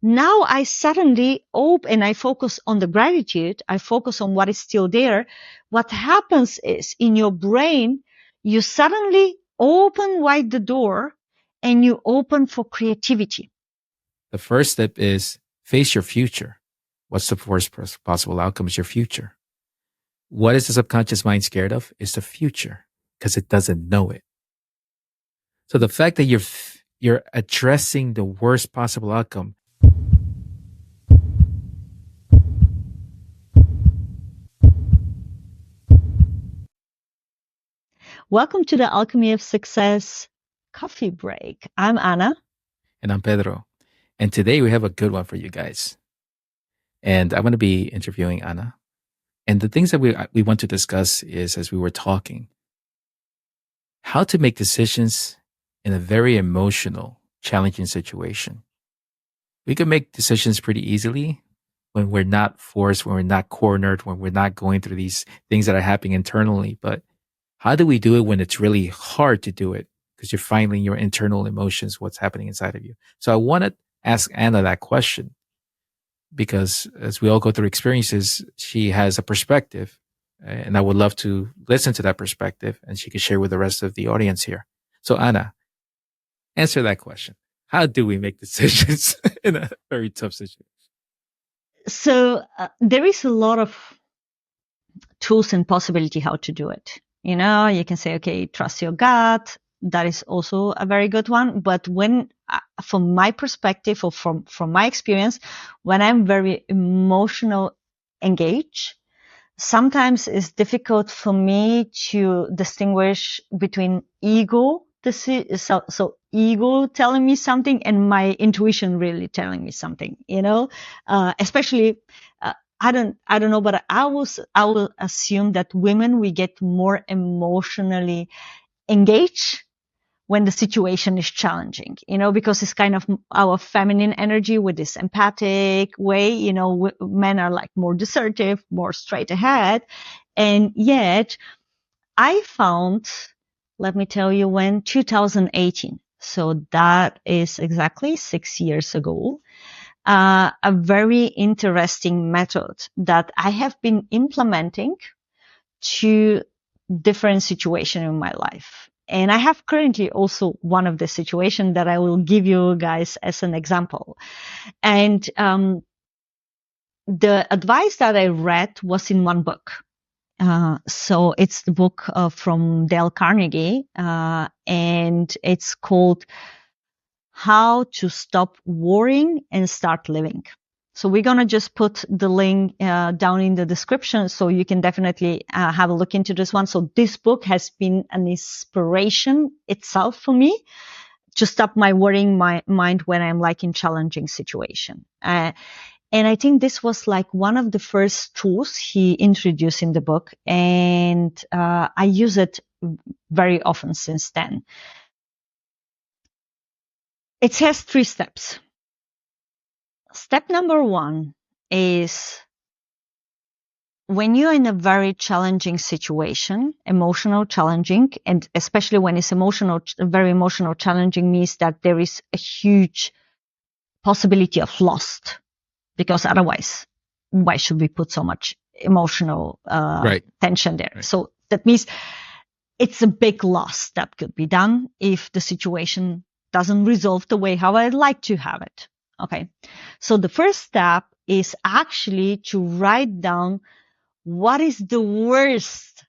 Now I suddenly open and I focus on the gratitude. I focus on what is still there. What happens is in your brain, you suddenly open wide the door and you open for creativity. The first step is face your future. What's the worst possible outcome is your future. What is the subconscious mind scared of? Is the future because it doesn't know it. So the fact that you're addressing the worst possible outcome. Welcome to the Alchemy of Success coffee break. I'm Anna. And I'm Pedro. And today we have a good one for you guys. And I'm going to be interviewing Anna. And the things that we want to discuss is, as we were talking, how to make decisions in a very emotional, challenging situation. We can make decisions pretty easily when we're not forced, when we're not cornered, when we're not going through these things that are happening internally. But how do we do it when it's really hard to do it? Because you're finding your internal emotions, what's happening inside of you. So I want to ask Anna that question because as we all go through experiences, she has a perspective and I would love to listen to that perspective and she can share with the rest of the audience here. So Anna, answer that question. How do we make decisions in a very tough situation? So there is a lot of tools and possibility how to do it. You know, you can say, okay, trust your gut. That is also a very good one. But when, from my perspective or from my experience, when I'm very emotional engaged, sometimes it's difficult for me to distinguish between ego, so ego telling me something and my intuition really telling me something, you know, especially, I don't know, but I will assume that women, we get more emotionally engaged when the situation is challenging, you know, because it's kind of our feminine energy with this empathic way, you know, men are like more assertive, more straight ahead. And yet I found, let me tell you when, 2018. So that is exactly 6 years ago. A very interesting method that I have been implementing to different situations in my life. And I have currently also one of the situations that I will give you guys as an example. And the advice that I read was in one book. So it's the book from Dale Carnegie, and it's called How to Stop Worrying and Start Living. So we're going to just put the link down in the description so you can definitely have a look into this one. So this book has been an inspiration itself for me to stop my worrying mind when I'm like in challenging situation. And I think this was like one of the first tools he introduced in the book. And I use it very often since then. It has 3 steps. Step number 1 is when you're in a very challenging situation, emotional challenging, and especially when it's very emotional challenging means that there is a huge possibility of loss, because otherwise, why should we put so much emotional tension there? Right. So that means it's a big loss that could be done if the situation doesn't resolve the way how I'd like to have it. Okay. So the first step is actually to write down what is the worst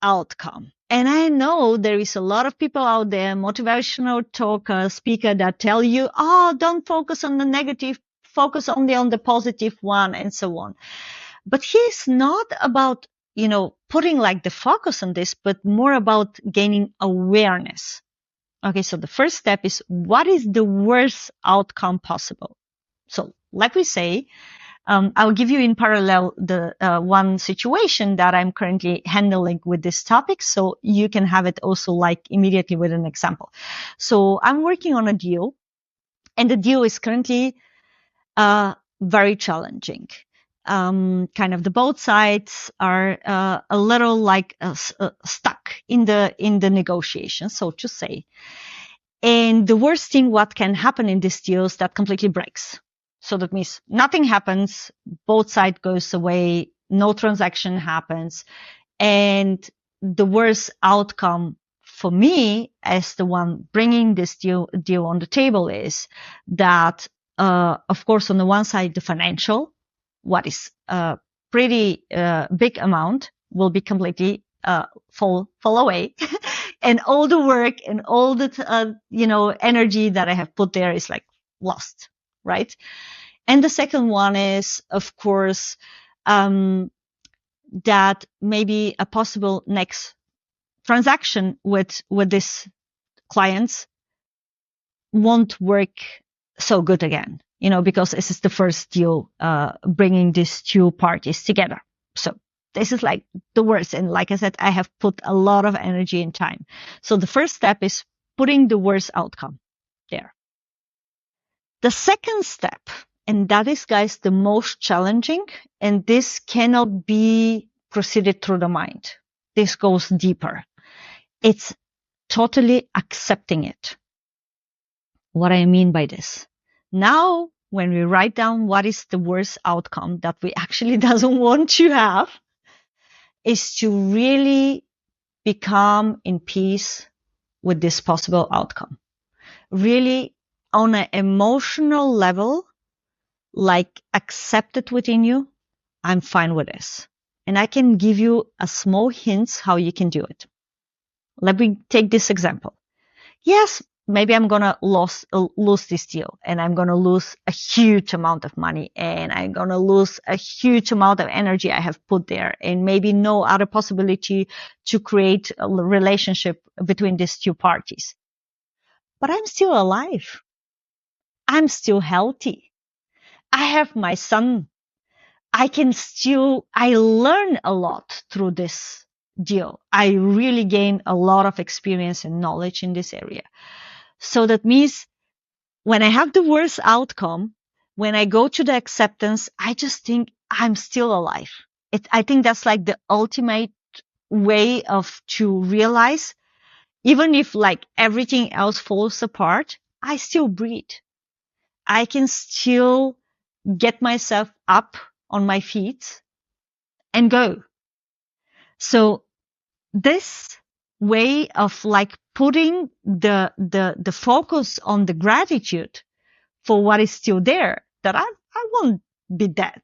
outcome. And I know there is a lot of people out there, motivational talker, speaker that tell you, oh, don't focus on the negative, focus only on the positive one and so on. But he's not about, you know, putting like the focus on this, but more about gaining awareness. Okay, so the first step is what is the worst outcome possible? So like we say, I'll give you in parallel the one situation that I'm currently handling with this topic, so you can have it also like immediately with an example. So I'm working on a deal, and the deal is currently very challenging. Kind of the both sides are a little like stuck in the negotiation, so to say. And the worst thing what can happen in this deal is that completely breaks. So that means nothing happens, both sides goes away, no transaction happens. And the worst outcome for me as the one bringing this deal on the table is that, of course, on the one side, the financial, what is a pretty big amount, will be completely fall away. And all the work and all the, energy that I have put there is like lost, right? And the second one is, of course, that maybe a possible next transaction with this clients won't work so good again, because this is the first deal bringing these two parties together. So this is like the worst. And like I said, I have put a lot of energy and time. So the first step is putting the worst outcome there. The second step, and that is, guys, the most challenging, and this cannot be proceeded through the mind. This goes deeper. It's totally accepting it. What I mean by this. Now, when we write down what is the worst outcome that we actually doesn't want to have, is to really become in peace with this possible outcome. Really, on an emotional level, like accept it within you, I'm fine with this. And I can give you a small hints how you can do it. Let me take this example. Yes, maybe I'm going to lose this deal, and I'm going to lose a huge amount of money, and I'm going to lose a huge amount of energy I have put there, and maybe no other possibility to create a relationship between these two parties. But I'm still alive. I'm still healthy. I have my son. I learn a lot through this deal. I really gain a lot of experience and knowledge in this area. So that means when I have the worst outcome, when I go to the acceptance, I just think I'm still alive. I think that's like the ultimate way to realize, even if like everything else falls apart, I still breathe. I can still get myself up on my feet and go. So this way of like putting the focus on the gratitude for what is still there, that I won't be dead.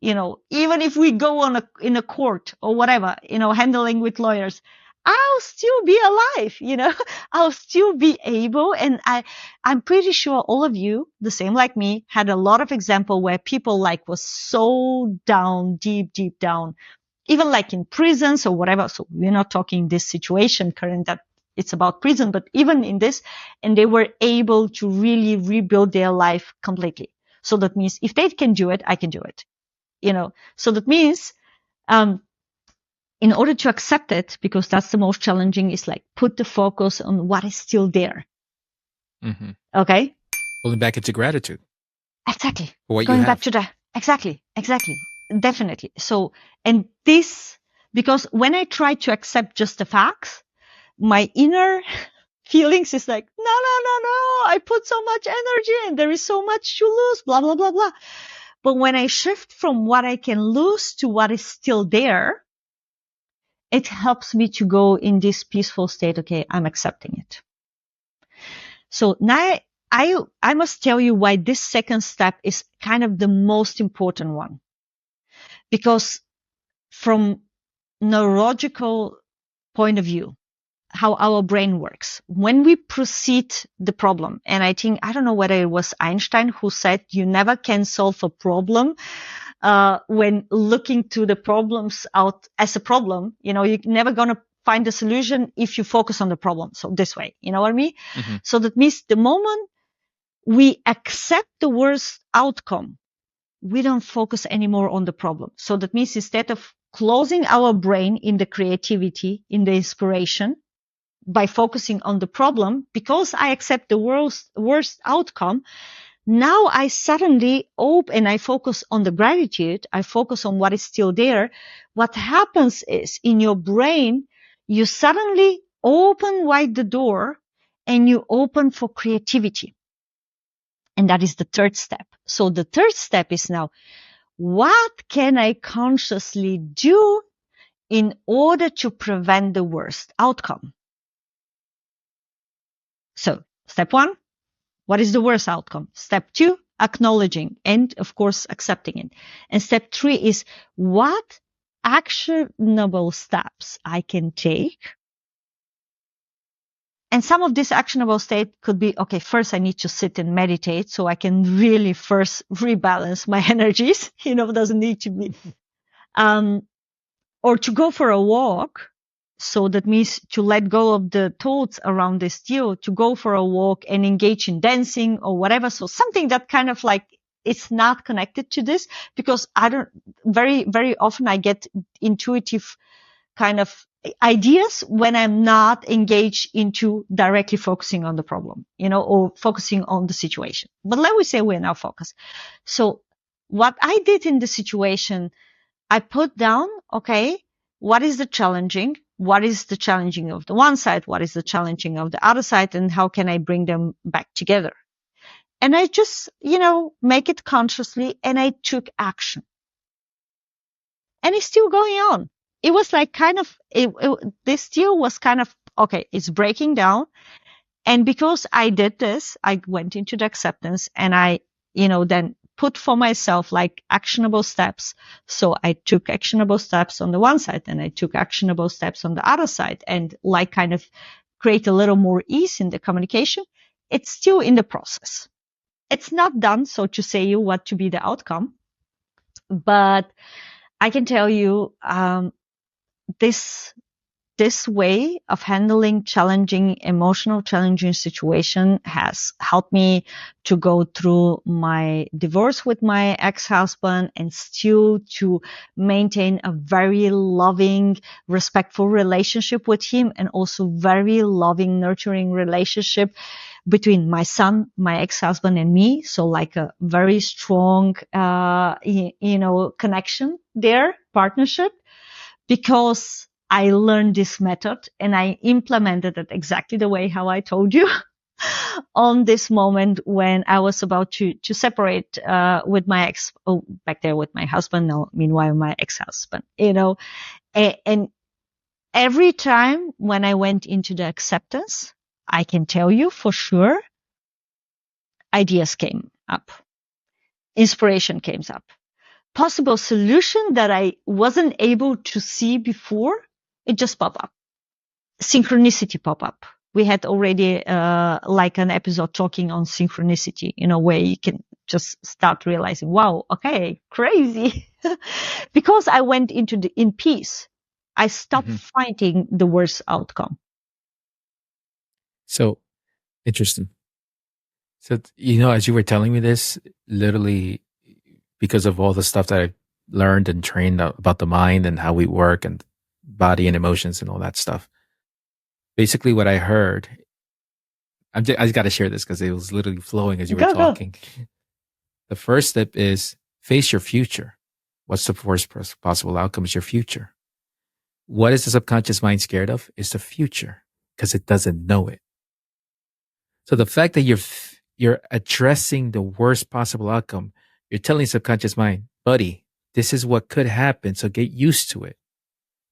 Even if we go in a court or whatever, handling with lawyers, I'll still be alive, I'll still be able. And I'm pretty sure all of you, the same like me, had a lot of example where people like was so down, deep down, even like in prisons or whatever. So we're not talking this situation current that it's about prison, but even in this, and they were able to really rebuild their life completely. So that means if they can do it, I can do it, So that means, in order to accept it, because that's the most challenging, is like put the focus on what is still there. Mm-hmm. Okay. Pulling back into gratitude. Exactly. For what Going you have. back to that. Exactly. Definitely. So, and this, because when I try to accept just the facts, my inner feelings is like, no, I put so much energy and there is so much to lose, blah, blah, blah, blah. But when I shift from what I can lose to what is still there, it helps me to go in this peaceful state. Okay, I'm accepting it. So now I must tell you why this second step is kind of the most important one. Because from neurological point of view, how our brain works, when we proceed the problem, and I don't know whether it was Einstein who said you never can solve a problem when looking to the problems out as a problem. You're never going to find a solution if you focus on the problem. So this way, you know what I mean? Mm-hmm. So that means the moment we accept the worst outcome, we don't focus anymore on the problem. So that means instead of closing our brain in the creativity, in the inspiration, by focusing on the problem, because I accept the worst outcome, now I suddenly open and I focus on the gratitude. I focus on what is still there. What happens is in your brain, you suddenly open wide the door and you open for creativity. And that is the third step. So the third step is now, what can I consciously do in order to prevent the worst outcome? So step 1, what is the worst outcome? Step 2, acknowledging and of course accepting it. And step 3 is what actionable steps I can take. And some of this actionable state could be, okay, first I need to sit and meditate so I can really first rebalance my energies. Doesn't need to be, or to go for a walk. So that means to let go of the thoughts around this deal, to go for a walk and engage in dancing or whatever. So something that kind of like, it's not connected to this, because very, very often I get intuitive kind of ideas when I'm not engaged into directly focusing on the problem, or focusing on the situation. But let me say we're now focused. So what I did in the situation, I put down, okay, what is the challenging? What is the challenging of the one side? What is the challenging of the other side? And how can I bring them back together? And I just, make it consciously, and I took action. And it's still going on. It was like kind of, this deal was kind of, okay, it's breaking down. And because I did this, I went into the acceptance, and I, then put for myself like actionable steps. So I took actionable steps on the one side, and I took actionable steps on the other side, and like kind of create a little more ease in the communication. It's still in the process. It's not done, so to say you what to be the outcome, but I can tell you, this way of handling emotional challenging situation has helped me to go through my divorce with my ex-husband and still to maintain a very loving, respectful relationship with him, and also very loving, nurturing relationship between my son, my ex-husband, and me. So like a very strong, connection there, partnership, because I learned this method and I implemented it exactly the way how I told you on this moment when I was about to separate, with my back there with my husband, now meanwhile my ex-husband, and every time when I went into the acceptance, I can tell you for sure, ideas came up, inspiration came up, possible solution that I wasn't able to see before, it just popped up. Synchronicity pop up. We had already like an episode talking on synchronicity, where you can just start realizing, wow, okay, crazy. Because I went in peace, I stopped fighting the worst outcome. So interesting. So, as you were telling me this, literally because of all the stuff that I learned and trained about the mind and how we work and body and emotions and all that stuff, basically what I heard, I just got to share this because it was literally flowing as you were talking. Go. The first step is face your future. What's the worst possible outcome is your future. What is the subconscious mind scared of? Is the future, because it doesn't know it. So the fact that you're addressing the worst possible outcome, you're telling subconscious mind, buddy, this is what could happen, so get used to it.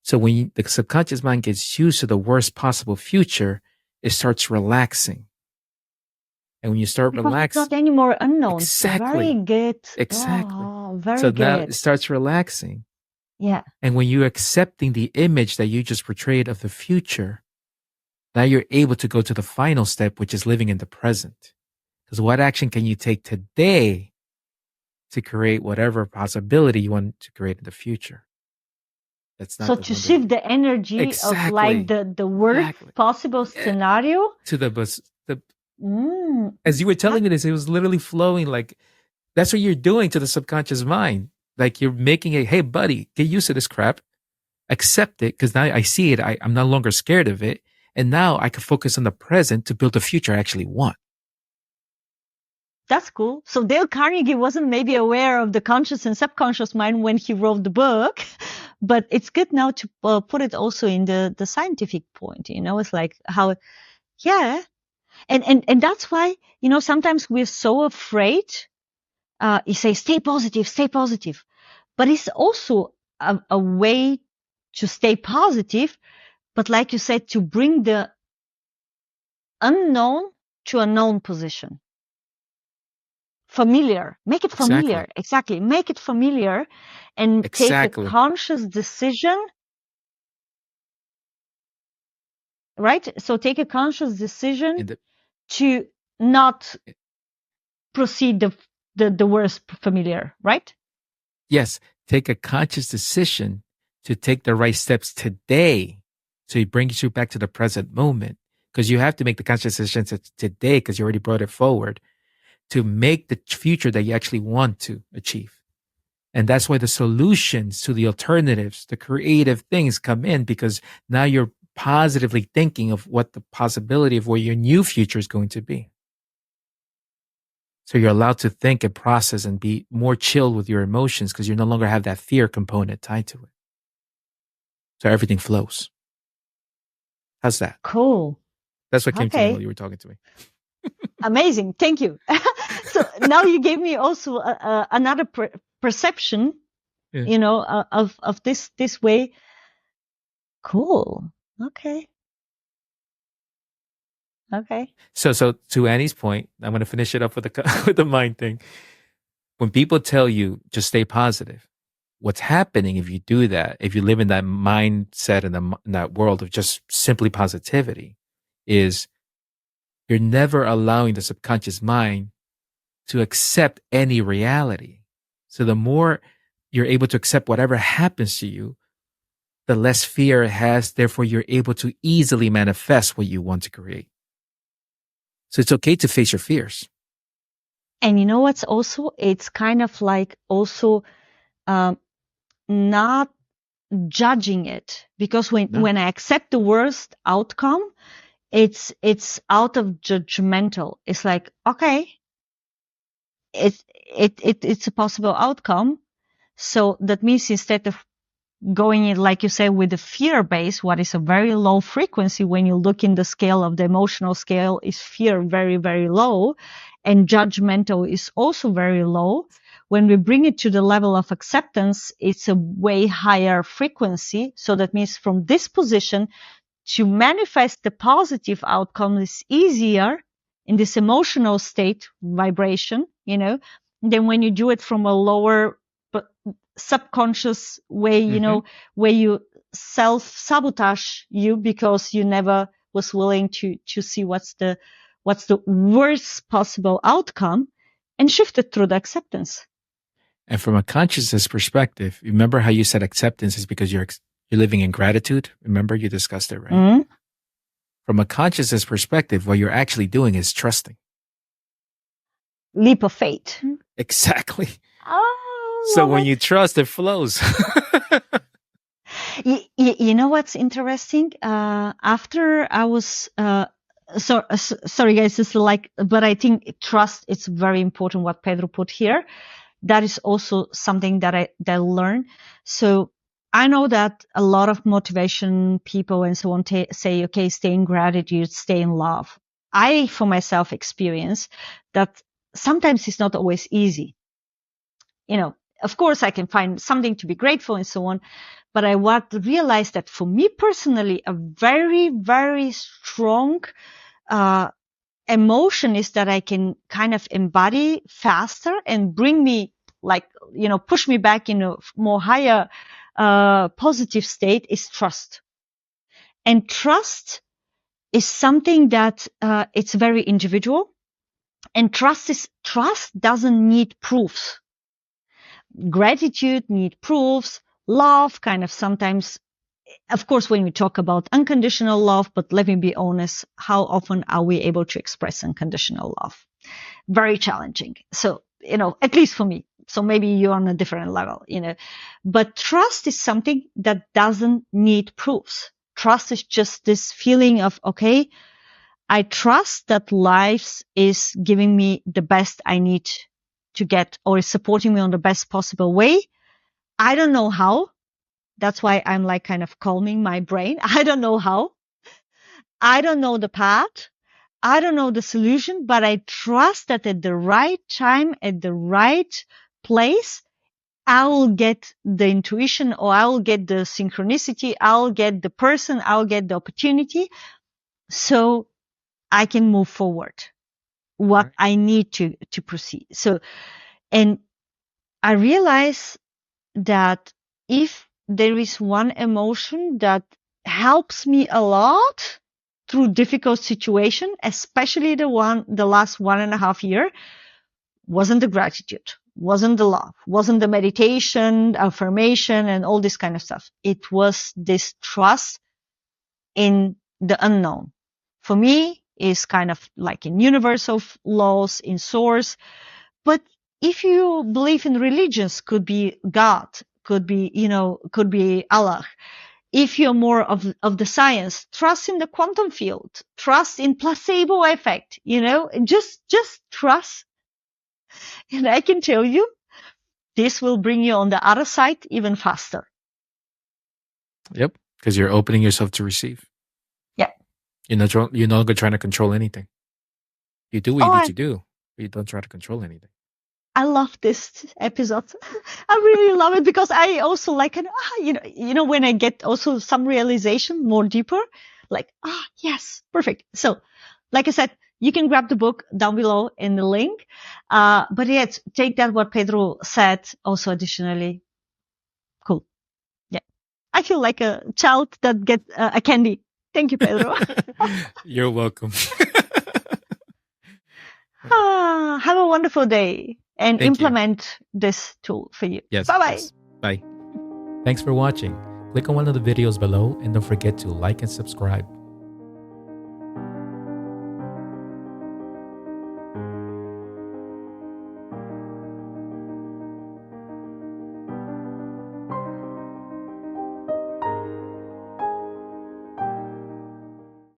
So when the subconscious mind gets used to the worst possible future, it starts relaxing. And when you start relaxing, it's not any more unknown. Exactly. Very good. Exactly. Oh, very so good. Now it starts relaxing. Yeah. And when you're accepting the image that you just portrayed of the future, now you're able to go to the final step, which is living in the present. Because what action can you take today to create whatever possibility you want to create in the future? That's not so to shift the energy of like the worst possible scenario to as you were telling me this, it was literally flowing. Like that's what you're doing to the subconscious mind. Like you're making it, hey buddy, get used to this crap, accept it, because now I see it. I'm no longer scared of it, and now I can focus on the present to build the future I actually want. That's cool. So Dale Carnegie wasn't maybe aware of the conscious and subconscious mind when he wrote the book, but it's good now to put it also in the scientific point. It's like how, yeah. And that's why, sometimes we're so afraid. You say, stay positive. But it's also a way to stay positive. But like you said, to bring the unknown to a known position. Familiar. Make it familiar. Exactly. Make it familiar and take a conscious decision. Right? So take a conscious decision to not proceed the worst familiar, right? Yes. Take a conscious decision to take the right steps today. So it brings you back to the present moment, because you have to make the conscious decisions today because you already brought it forward to make the future that you actually want to achieve. And that's why the solutions to the alternatives, the creative things come in, because now you're positively thinking of what the possibility of where your new future is going to be. So you're allowed to think and process and be more chilled with your emotions because you no longer have that fear component tied to it. So everything flows. How's that? Cool. That's what came to me while you were talking to me. Amazing. Thank you. So now you gave me also another perception, of this way. Cool. Okay. So to Annie's point, I'm going to finish it up with the mind thing. When people tell you just stay positive, what's happening if you do that, if you live in that mindset and in that world of just simply positivity, is you're never allowing the subconscious mind to accept any reality. So the more you're able to accept whatever happens to you, the less fear it has. Therefore, you're able to easily manifest what you want to create. So it's okay to face your fears. And you know what's also? It's kind of like also not judging it, because when I accept the worst outcome, it's out of judgmental. It's like, okay, it's a possible outcome. So that means instead of going in, like you say, with the fear base, what is a very low frequency, when you look in the scale of the emotional scale, is fear very, very low, and judgmental is also very low. When we bring it to the level of acceptance, it's a way higher frequency. So that means from this position to manifest the positive outcome is easier in this emotional state vibration, than when you do it from a lower but subconscious way, where you self-sabotage you because you never was willing to see what's the worst possible outcome, and shift it through the acceptance. And from a consciousness perspective, remember how you said acceptance is because you're living in gratitude? Remember you discussed it, right? Mm-hmm. From a consciousness perspective, what you're actually doing is trusting. Leap of faith. Exactly. Oh, so when you trust, it flows. You know what's interesting? After I was, sorry guys, it's but I think trust, it's very important what Pedro put here. That is also something that I learned. So I know that a lot of motivation people and so on say, okay, stay in gratitude, stay in love. I, for myself, experience that sometimes it's not always easy. Of course I can find something to be grateful and so on, but I realized that for me personally, a very, very strong emotion is that I can kind of embody faster and bring me, push me back in a more higher positive state, is trust. And trust is something that it's very individual, and trust doesn't need proofs. Gratitude need proofs. Love kind of sometimes, of course, when we talk about unconditional love, but let me be honest, how often are we able to express unconditional love? Very challenging. So, at least for me. So maybe you're on a different level, but trust is something that doesn't need proofs. Trust is just this feeling of, okay, I trust that life is giving me the best I need to get, or is supporting me on the best possible way. I don't know how. That's why I'm kind of calming my brain. I don't know how. I don't know the path. I don't know the solution, but I trust that at the right time, at the right place, I will get the intuition, or I will get the synchronicity. I'll get the person. I'll get the opportunity. So I can move forward what Right. I need to proceed. So, and I realize that if there is one emotion that helps me a lot through difficult situation, especially the last 1.5 year, wasn't the gratitude, wasn't the love, wasn't the meditation, affirmation, and all this kind of stuff. It was this trust in the unknown. For me, is kind of like in universal laws, in source. But if you believe in religions, could be God, could be, could be Allah. If you're more of the science, trust in the quantum field, trust in placebo effect, just trust. And I can tell you, this will bring you on the other side even faster. Yep. Because you're opening yourself to receive. Yeah. You're no longer trying to control anything. You do what you need to do, but you don't try to control anything. I love this episode. I really love it because I also like, when I get also some realization more deeper, like, yes, perfect. So, like I said, you can grab the book down below in the link. But yes, take that what Pedro said also additionally. Cool. Yeah. I feel like a child that gets a candy. Thank you, Pedro. You're welcome. Have a wonderful day and Thank implement this tool for you. Yes. Bye-bye. Yes. Bye. Thanks for watching. Click on one of the videos below and don't forget to like and subscribe.